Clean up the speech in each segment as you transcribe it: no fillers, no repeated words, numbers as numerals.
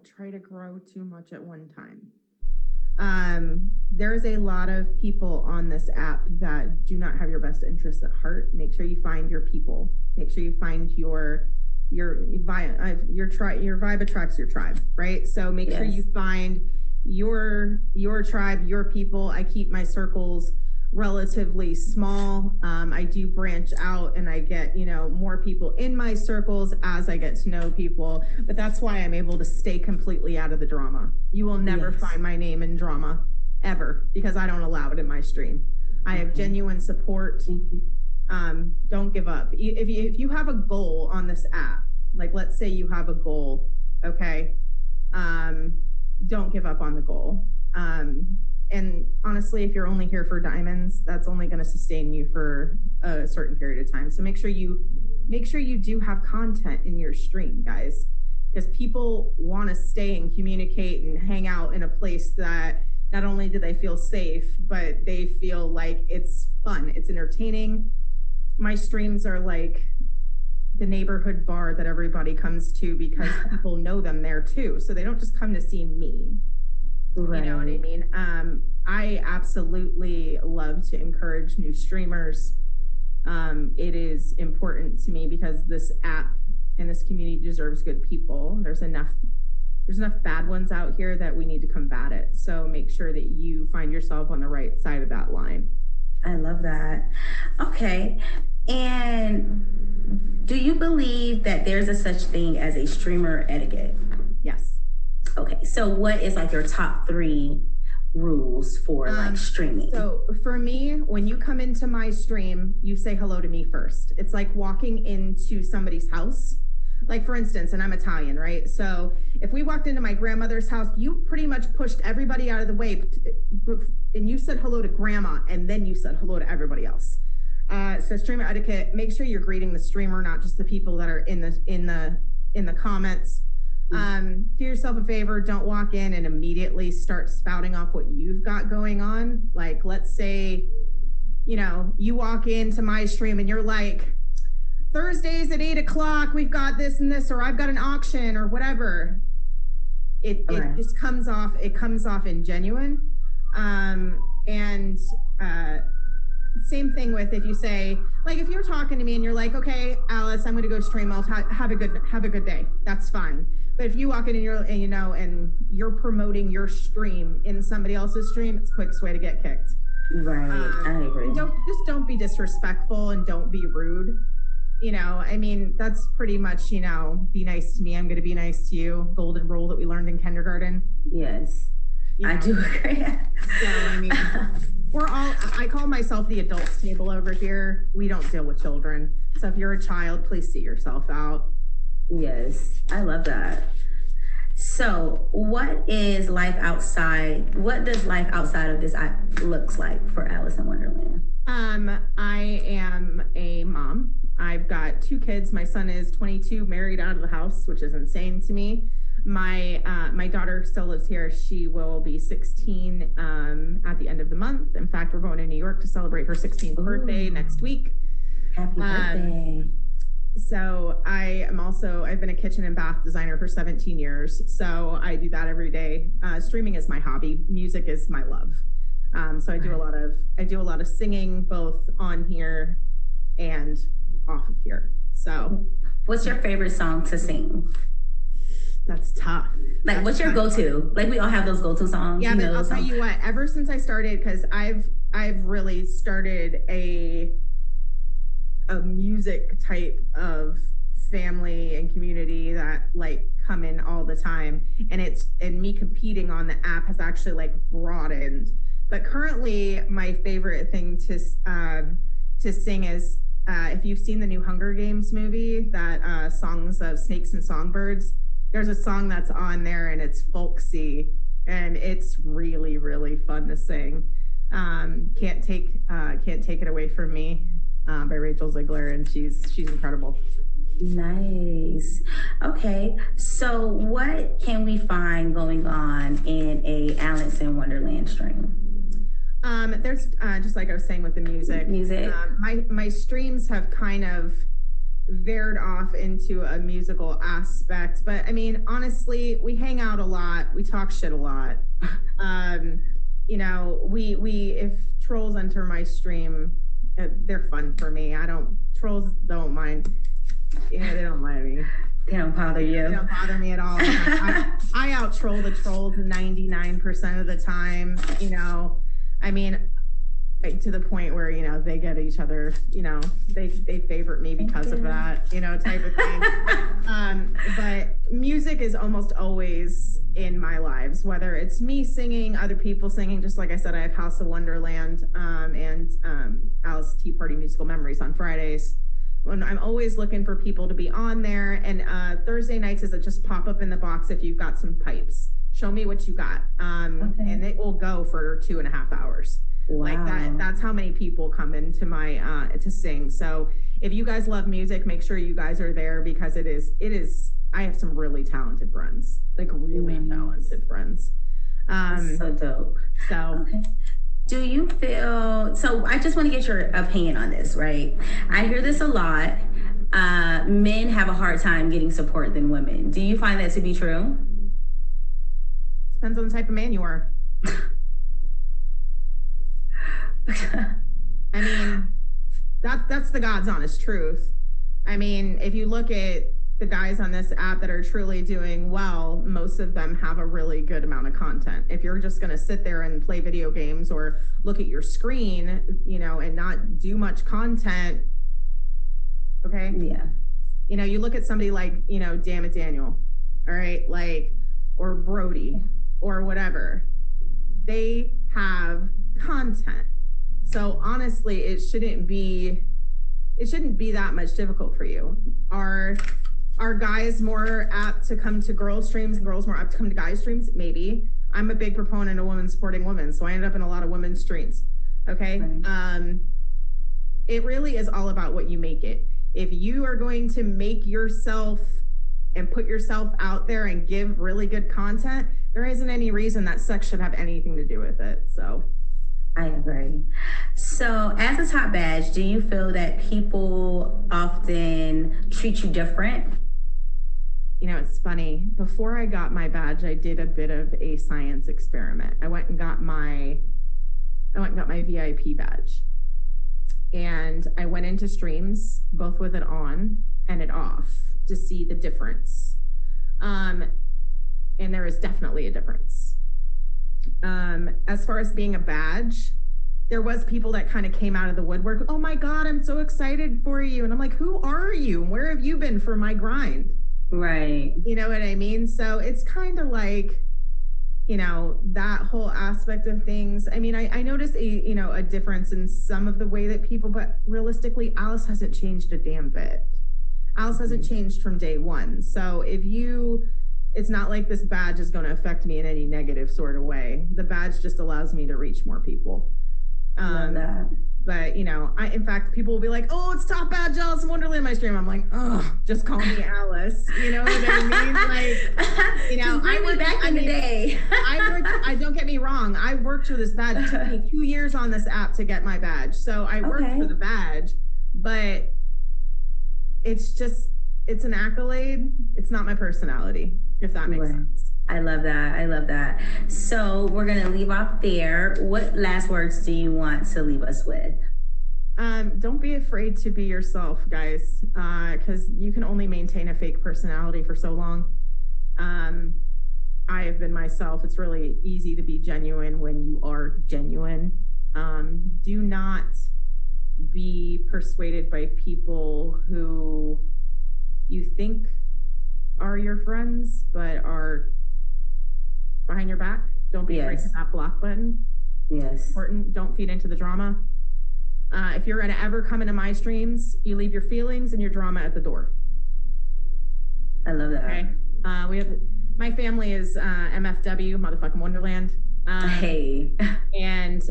don't try to grow too much at one time. There's a lot of people on this app that do not have your best interests at heart. Make sure you find your people. Make sure you find your vibe attracts your tribe, right? So make sure you find your tribe, your people. I keep my circles relatively small. I do branch out and I get, more people in my circles as I get to know people, but that's why I'm able to stay completely out of the drama. You will never find my name in drama ever because I don't allow it in my stream. I have genuine support. Don't give up. If you have a goal on this app, like let's say you have a goal, okay, don't give up on the goal. And honestly, if you're only here for diamonds, that's only going to sustain you for a certain period of time. So make sure you do have content in your stream, guys, because people want to stay and communicate and hang out in a place that not only do they feel safe, but they feel like it's fun, it's entertaining. My streams are like the neighborhood bar that everybody comes to because people know them there too. So they don't just come to see me. Right. You know what I mean? I absolutely love to encourage new streamers. It is important to me because this app and this community deserves good people. There's enough bad ones out here that we need to combat it. So make sure that you find yourself on the right side of that line. I love that. Okay. And do you believe that there's a such thing as a streamer etiquette? Yes. Okay, so what is like your top 3 rules for like streaming? So for me, when you come into my stream, you say hello to me first. It's like walking into somebody's house. Like for instance, and I'm Italian, right? So if we walked into my grandmother's house, you pretty much pushed everybody out of the way and you said hello to grandma and then you said hello to everybody else. So streamer etiquette, make sure you're greeting the streamer, not just the people that are in the comments. Do yourself a favor, don't walk in and immediately start spouting off what you've got going on. Like, let's say, you walk into my stream and you're like, Thursdays at 8:00, we've got this and this, or I've got an auction or whatever. It just comes off ingenuine. Same thing with if you say, like, if you're talking to me and you're like, okay, Alice, I'm going to go stream. I'll have a good day. That's fine. But if you walk in and you're promoting your stream in somebody else's stream, it's the quickest way to get kicked. Right. I agree. Don't be disrespectful and don't be rude. That's pretty much, be nice to me. I'm going to be nice to you. Golden rule that we learned in kindergarten. Yes. I do agree. So, I call myself the adults table over here. We don't deal with children. So if you're a child, please see yourself out. Yes, I love that. So what does life outside of this app looks like for Alice in Wonderland? I am a mom. I've got 2 kids. My son is 22, married, out of the house, which is insane to me. My daughter still lives here. She will be 16 at the end of the month. In fact, we're going to New York to celebrate her 16th birthday next week. Happy birthday. So I've been a kitchen and bath designer for 17 years. So I do that every day. Streaming is my hobby. Music is my love. So I do a lot of singing both on here and off of here. So what's your favorite song to sing? That's tough. Like, what's your go-to? Like, we all have those go-to songs. Yeah, but I'll tell you what, ever since I started, because I've really started a music type of family and community that like come in all the time, and me competing on the app has actually like broadened. But currently my favorite thing to sing is if you've seen the new Hunger Games movie, that Songs of Snakes and Songbirds, there's a song that's on there and it's folksy and it's really, really fun to sing. Can't Take It Away From Me by Rachel Ziegler, and she's incredible. Nice. Okay, so what can we find going on in a Alice in Wonderland stream? There's just like I was saying with the music. Music. My streams have kind of veered off into a musical aspect. But I mean, honestly, we hang out a lot. We talk shit a lot. You know, we if trolls enter my stream, they're fun for me. Trolls don't mind. Yeah, they don't mind me. They don't bother you. They don't bother me at all. I out troll the trolls 99% of the time. You know, I mean, to the point where, you know, they get each other, you know, they favorite me because of that, you know, type of thing. But music is almost always in my lives, whether it's me singing, other people singing. Just like I said, I have House of Wonderland and Alice Tea Party Musical Memories on Fridays. When I'm always looking for people to be on there. And Thursday nights is a just pop up in the box if you've got some pipes. Show me what you got. And it will go for 2.5 hours. Wow. Like that's how many people come into my to sing. So if you guys love music, make sure you guys are there, because it is I have some really talented friends, like really talented friends. That's so dope. So okay. Do you feel, so I just want to get your opinion on this, right? I hear this a lot. Men have a hard time getting support than women. Do you find that to be true? Depends on the type of man you are. I mean, that's the God's honest truth. I mean, if you look at the guys on this app that are truly doing well, most of them have a really good amount of content. If you're just going to sit there and play video games or look at your screen, you know, and not do much content, okay? Yeah. You know, you look at somebody like, you know, Damn It Daniel, all right? Like, or Brody or whatever. They have content. So honestly, it shouldn't be that much difficult for you. Are guys more apt to come to girl streams and girls more apt to come to guy streams? Maybe. I'm a big proponent of women supporting women, so I ended up in a lot of women's streams. Okay. Right. It really is all about what you make it. If you are going to make yourself and put yourself out there and give really good content, there isn't any reason that sex should have anything to do with it. So I agree. So as a top badge, do you feel that people often treat you different? You know, it's funny. Before I got my badge, I did a bit of a science experiment. I went and got my VIP badge. And I went into streams, both with it on and it off, to see the difference. And there is definitely a difference. As far as being a badge, there was people that kind of came out of the woodwork. Oh my God, I'm so excited for you. And I'm like, who are you? Where have you been for my grind? Right. You know what I mean? So it's kind of like, you know, that whole aspect of things. I mean, I noticed a difference in some of the way that people, but realistically, Alice hasn't changed a damn bit. Alice hasn't changed from day one. So it's not like this badge is going to affect me in any negative sort of way. The badge just allows me to reach more people. But, you know, in fact, people will be like, oh, it's top badge Alice in Wonderland in my stream. I'm like, oh, just call me Alice. You know what I mean? Like, you know, I went back in the day. I don't get me wrong. I worked for this badge. It took me 2 years on this app to get my badge. So I worked for the badge, but it's an accolade. It's not my personality, if that makes sense. I love that. So we're going to leave off there. What last words do you want to leave us with? Don't be afraid to be yourself, guys, because you can only maintain a fake personality for so long. I have been myself. It's really easy to be genuine when you are genuine. Do not be persuaded by people who you think are your friends, but are behind your back. Don't be afraid to hit that block button. Yes. Important. Don't feed into the drama. If you're going to ever come into my streams, you leave your feelings and your drama at the door. I love that. Okay. My family is MFW, motherfucking Wonderland. Hey. And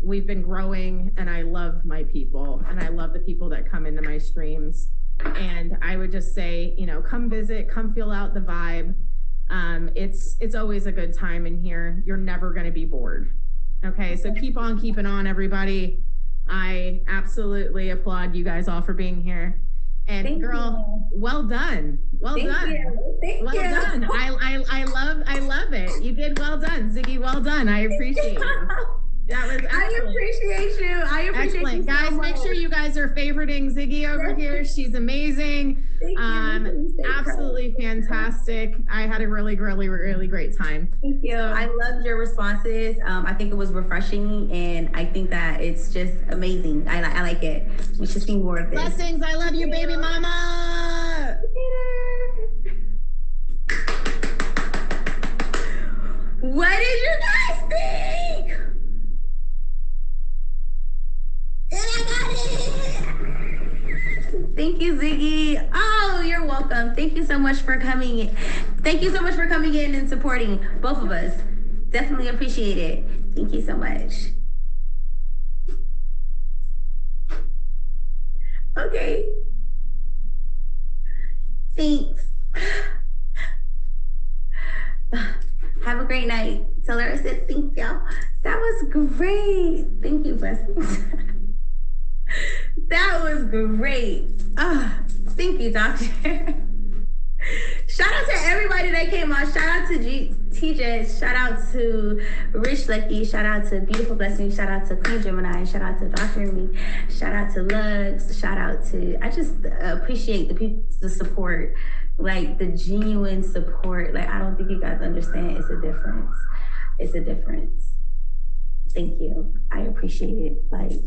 we've been growing, and I love my people, and I love the people that come into my streams. And I would just say, you know, come visit, come feel out the vibe. It's always a good time in here. You're never going to be bored. Okay, so keep on keeping on, everybody. I absolutely applaud you guys all for being here. And Thank girl, you. well done. Well Thank done. you. Thank Well you. done. I love it. You did well done, Ziggy. Well done. I appreciate you. That was excellent. I appreciate you. I appreciate Excellent. you so Guys, much. make sure you guys are favoriting Ziggy over here. She's amazing. Thank you. Absolutely fantastic. I had a really great time. Thank you. I loved your responses. I think it was refreshing, and I think that it's just amazing. I like it. We should see more of this. Blessings. I love you, baby mama. What did you guys think? Thank you, Ziggy. Oh, you're welcome. Thank you so much for coming. Thank you so much for coming in and supporting both of us. Definitely appreciate it. Thank you so much. Okay. Thanks. Have a great night. Tell her I said thank you. That was great. Thank you, blessings. That was great. Thank you, doctor. Shout out to everybody that came on. Shout out to TJ. Shout out to Rich Lucky. Shout out to Beautiful Blessing. Shout out to Queen Gemini. Shout out to Dr. and Me. Shout out to Lux. Shout out to, I just appreciate the support, like the genuine support. Like, I don't think you guys understand. It's a difference. It's a difference. Thank you. I appreciate it. Like,